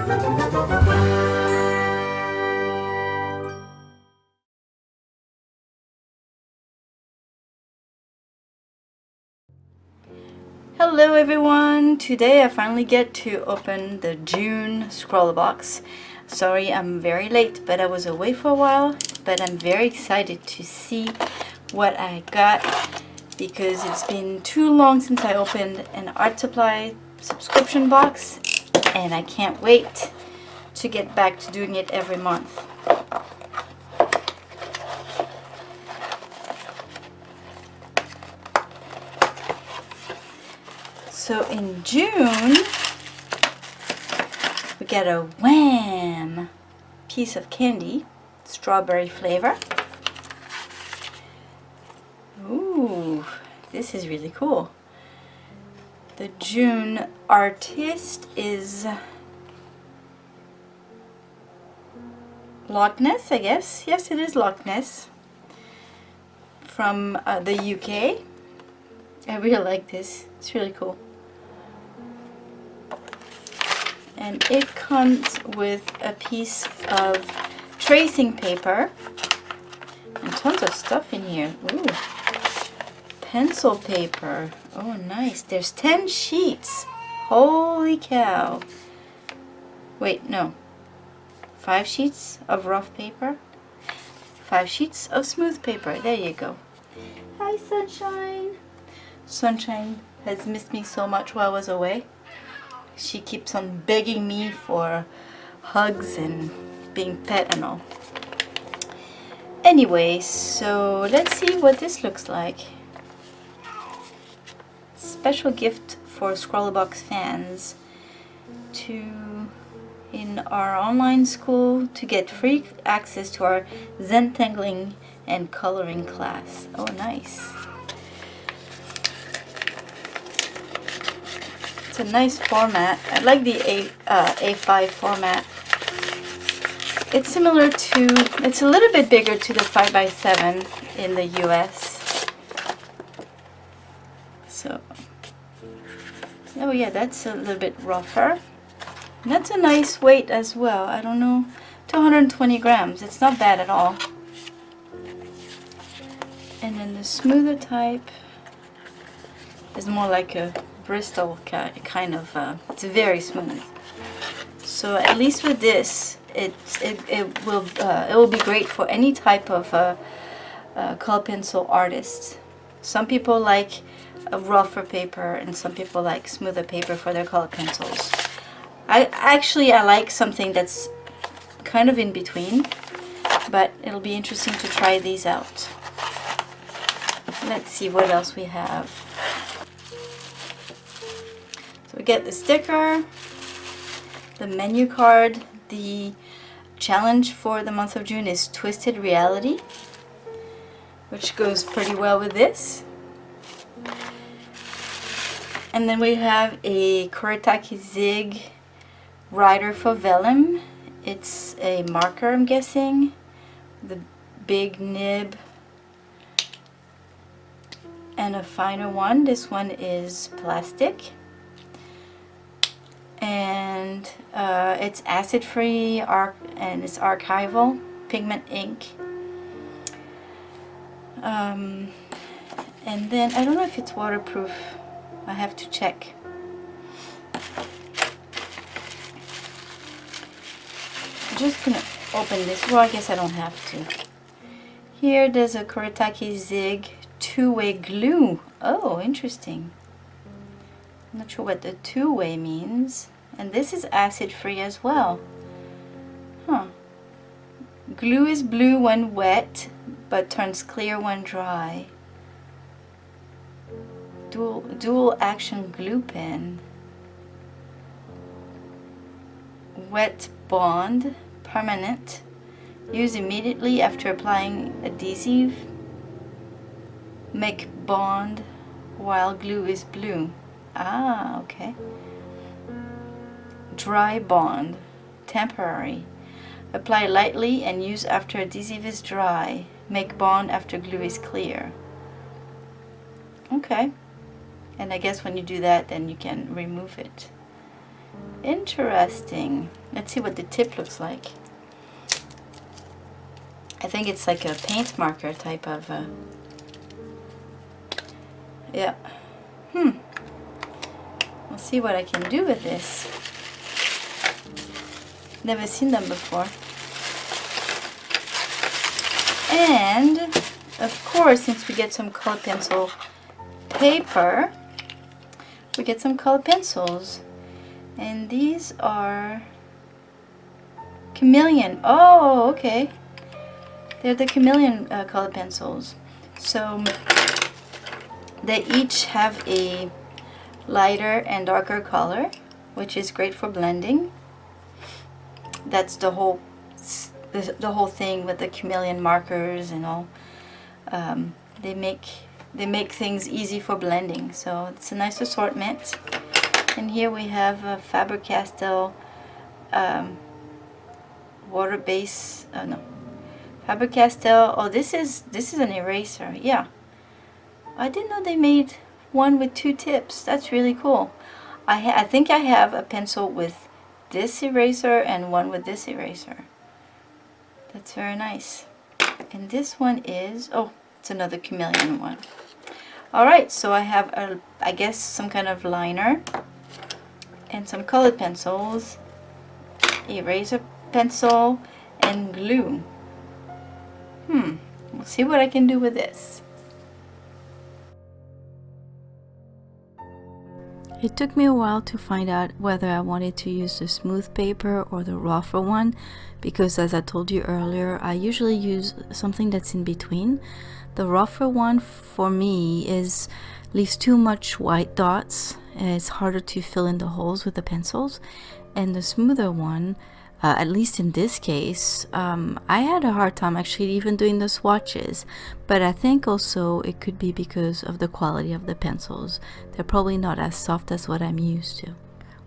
Hello everyone! Today I finally get to open the June Scrawlrbox. Sorry I'm very late, but I was away for a while, but I'm very excited to see what I got because it's been too long since I opened an art supply subscription box and I can't wait to get back to doing it every month. So in June, we get a wham piece of candy, strawberry flavor. Ooh, this is really cool. The June artist is Loch Ness, I guess. Yes, it is Loch Ness from the UK. I really like this. It's really cool. And it comes with a piece of tracing paper and tons of stuff in here. Ooh, pencil paper. Oh, nice. There's 10 sheets. Holy cow. Wait, no. 5 sheets of rough paper. 5 sheets of smooth paper. There you go. Hi, Sunshine. Sunshine has missed me so much while I was away. She keeps on begging me for hugs and being pet and all. Anyway, so let's see what this looks like. Special gift for Scrawlrbox fans in our online school to get free access to our Zentangling and coloring class. Oh, nice. It's a nice format. I like the A5 format. It's similar to, it's a little bit bigger to the 5x7 in the US. So, oh yeah, that's a little bit rougher. And that's a nice weight as well. I don't know, 220 grams. It's not bad at all. And then the smoother type is more like a Bristol kind of, it's very smooth. So at least with this, it will be great for any type of color pencil artist. Some people like a rougher paper, and some people like smoother paper for their color pencils. I like something that's kind of in between, but it'll be interesting to try these out. Let's see what else we have. So we get the sticker, the menu card. The challenge for the month of June is Twisted Reality, which goes pretty well with this. And then we have a Kuretake Zig Writer for vellum. It's a marker, I'm guessing. The big nib and a finer one. This one is plastic. And it's acid-free and it's archival pigment ink. And then I don't know if it's waterproof. I have to check. I'm just gonna open this. Well, I guess I don't have to. Here there's a Kuretake Zig two-way glue. Oh, interesting. I'm not sure what the two-way means. And this is acid-free as well. Huh. Glue is blue when wet, but turns clear when dry. Dual action glue pen. Wet bond, permanent. Use immediately after applying adhesive. Make bond while glue is blue. Ah, okay. Dry bond, temporary. Apply lightly and use after adhesive is dry. Make bond after glue is clear. Okay. And I guess when you do that, then you can remove it. Interesting. Let's see what the tip looks like. I think it's like a paint marker type of yeah. We'll see what I can do with this. Never seen them before. And of course, since we get some colored pencil paper, we get some colored pencils. And these are Chameleon. Oh, okay. They're the Chameleon colored pencils. So they each have a lighter and darker color, which is great for blending. That's the whole thing with the Chameleon markers and all. They make things easy for blending. So it's a nice assortment. And here we have a Faber-Castell water base. Faber-Castell. Oh, this is an eraser. Yeah, I didn't know they made one with two tips. That's really cool. I think I have a pencil with this eraser and one with this eraser. That's very nice. And this one is, oh, it's another Chameleon one. All right, so I have I guess some kind of liner and some colored pencils, eraser pencil, and glue. We'll see what I can do with this. It took me a while to find out whether I wanted to use the smooth paper or the rougher one, because as I told you earlier, I usually use something that's in between. The rougher one for me leaves too much white dots. It's harder to fill in the holes with the pencils. And the smoother one, at least in this case, I had a hard time actually even doing the swatches, but I think also it could be because of the quality of the pencils. They're probably not as soft as what I'm used to.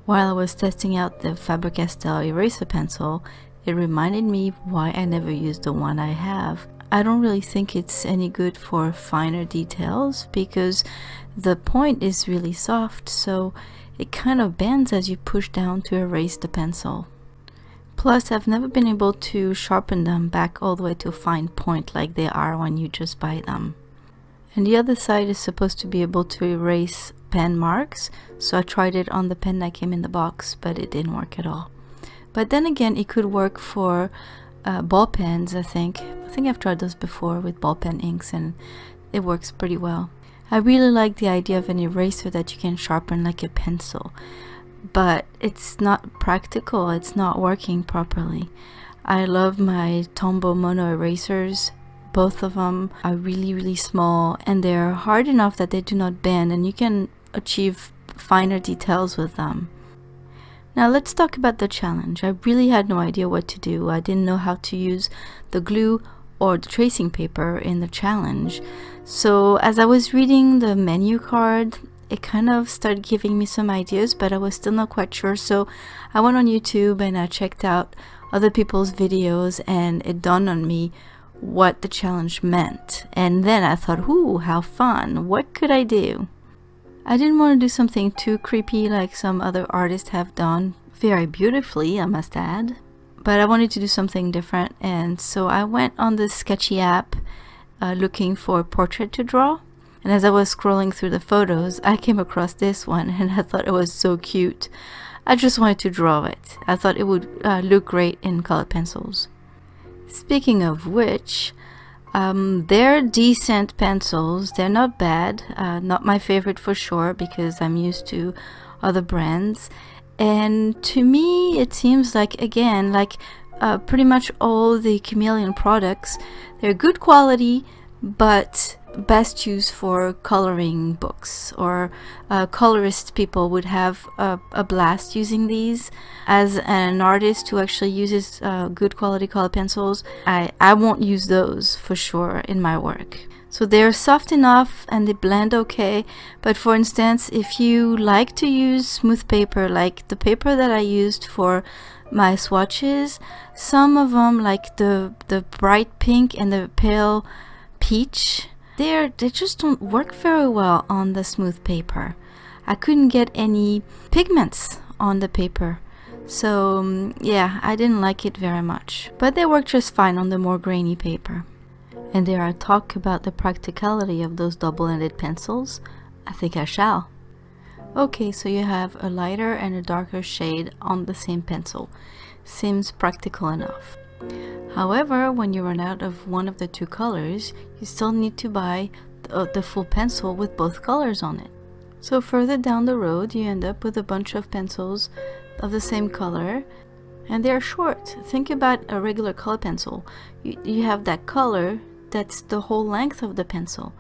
While I was testing out the Faber-Castell eraser pencil, it reminded me why I never used the one I have. I don't really think it's any good for finer details because the point is really soft, so it kind of bends as you push down to erase the pencil. Plus, I've never been able to sharpen them back all the way to a fine point like they are when you just buy them. And the other side is supposed to be able to erase pen marks, so I tried it on the pen that came in the box, but it didn't work at all. But then again, it could work for ball pens, I think. I think I've tried those before with ball pen inks and it works pretty well. I really like the idea of an eraser that you can sharpen like a pencil, but it's not practical, it's not working properly. I love my Tombow mono erasers. Both of them are really small and they're hard enough that they do not bend and you can achieve finer details with them. Now let's talk about the challenge. I really had no idea what to do. I didn't know how to use the glue or the tracing paper in the challenge. So as I was reading the menu card, it kind of started giving me some ideas, but I was still not quite sure. So I went on YouTube and I checked out other people's videos and it dawned on me what the challenge meant. And then I thought, ooh, how fun. What could I do? I didn't want to do something too creepy like some other artists have done, very beautifully I must add, but I wanted to do something different, and so I went on this sketchy app looking for a portrait to draw, and as I was scrolling through the photos I came across this one and I thought it was so cute. I just wanted to draw it. I thought it would look great in colored pencils. Speaking of which, they're decent pencils. They're not bad. Not my favorite for sure because I'm used to other brands. And to me, it seems like, again, like pretty much all the Chameleon products, they're good quality, but best used for coloring books, or colorist people would have a blast using these. As an artist who actually uses good quality color pencils, I won't use those for sure in my work. So they're soft enough and they blend okay, but for instance, if you like to use smooth paper like the paper that I used for my swatches, some of them like the bright pink and the pale peach, they just don't work very well on the smooth paper. I couldn't get any pigments on the paper. So yeah, I didn't like it very much, but they work just fine on the more grainy paper. And dare I talk about the practicality of those double-ended pencils? I think I shall. Okay, so you have a lighter and a darker shade on the same pencil. Seems practical enough. However, when you run out of one of the two colors, you still need to buy the full pencil with both colors on it. So further down the road, you end up with a bunch of pencils of the same color, and they're short. Think about a regular color pencil. You have that color, that's the whole length of the pencil.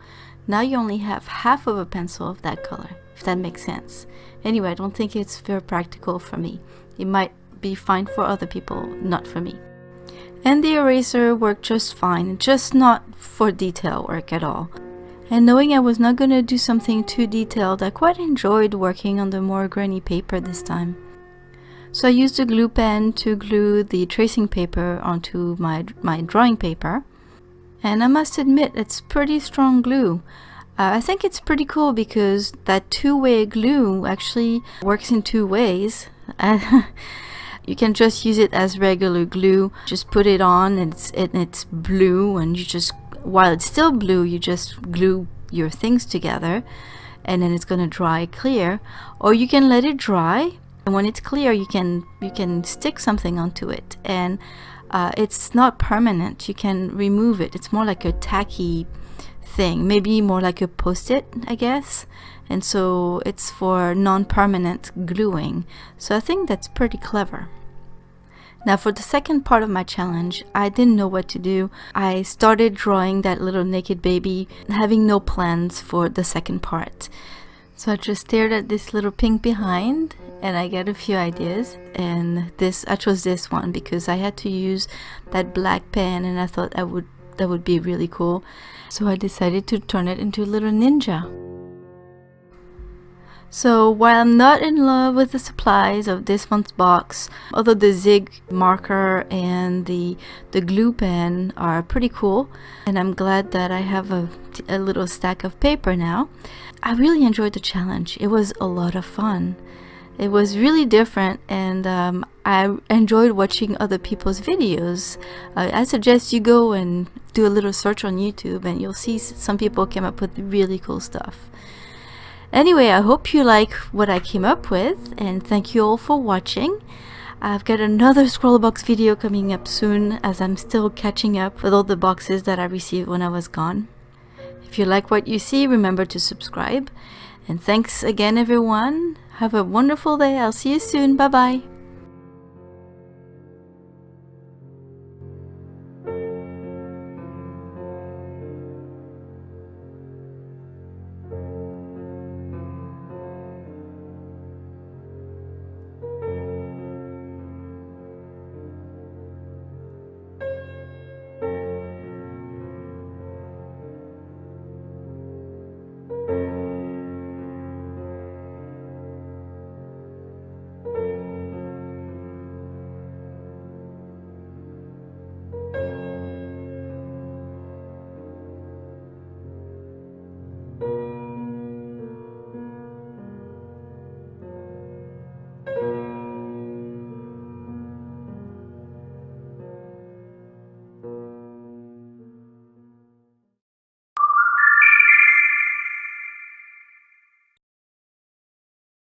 Now you only have half of a pencil of that color, if that makes sense. Anyway, I don't think it's very practical for me. It might be fine for other people, not for me. And the eraser worked just fine, just not for detail work at all. And knowing I was not going to do something too detailed, I quite enjoyed working on the more grainy paper this time. So I used a glue pen to glue the tracing paper onto my drawing paper. And I must admit, it's pretty strong glue. I think it's pretty cool because that two-way glue actually works in two ways. You can just use it as regular glue, just put it on and it's blue, and you just, while it's still blue, you just glue your things together and then it's going to dry clear. Or you can let it dry, and when it's clear you can stick something onto it, and it's not permanent. You can remove it. It's more like a tacky thing, maybe more like a post-it, I guess. And so it's for non-permanent gluing. So I think that's pretty clever. Now for the second part of my challenge, I didn't know what to do. I started drawing that little naked baby, having no plans for the second part. So I just stared at this little pink behind and I got a few ideas, and I chose this one because I had to use that black pen and I thought that would be really cool. So I decided to turn it into a little ninja. So while I'm not in love with the supplies of this month's box, although the Zig marker and the glue pen are pretty cool, and I'm glad that I have a little stack of paper now, I really enjoyed the challenge. It was a lot of fun. It was really different, and I enjoyed watching other people's videos. I suggest you go and do a little search on YouTube and you'll see some people came up with really cool stuff. Anyway, I hope you like what I came up with, and thank you all for watching. I've got another Scrawlrbox video coming up soon, as I'm still catching up with all the boxes that I received when I was gone. If you like what you see, remember to subscribe. And thanks again, everyone. Have a wonderful day. I'll see you soon. Bye bye.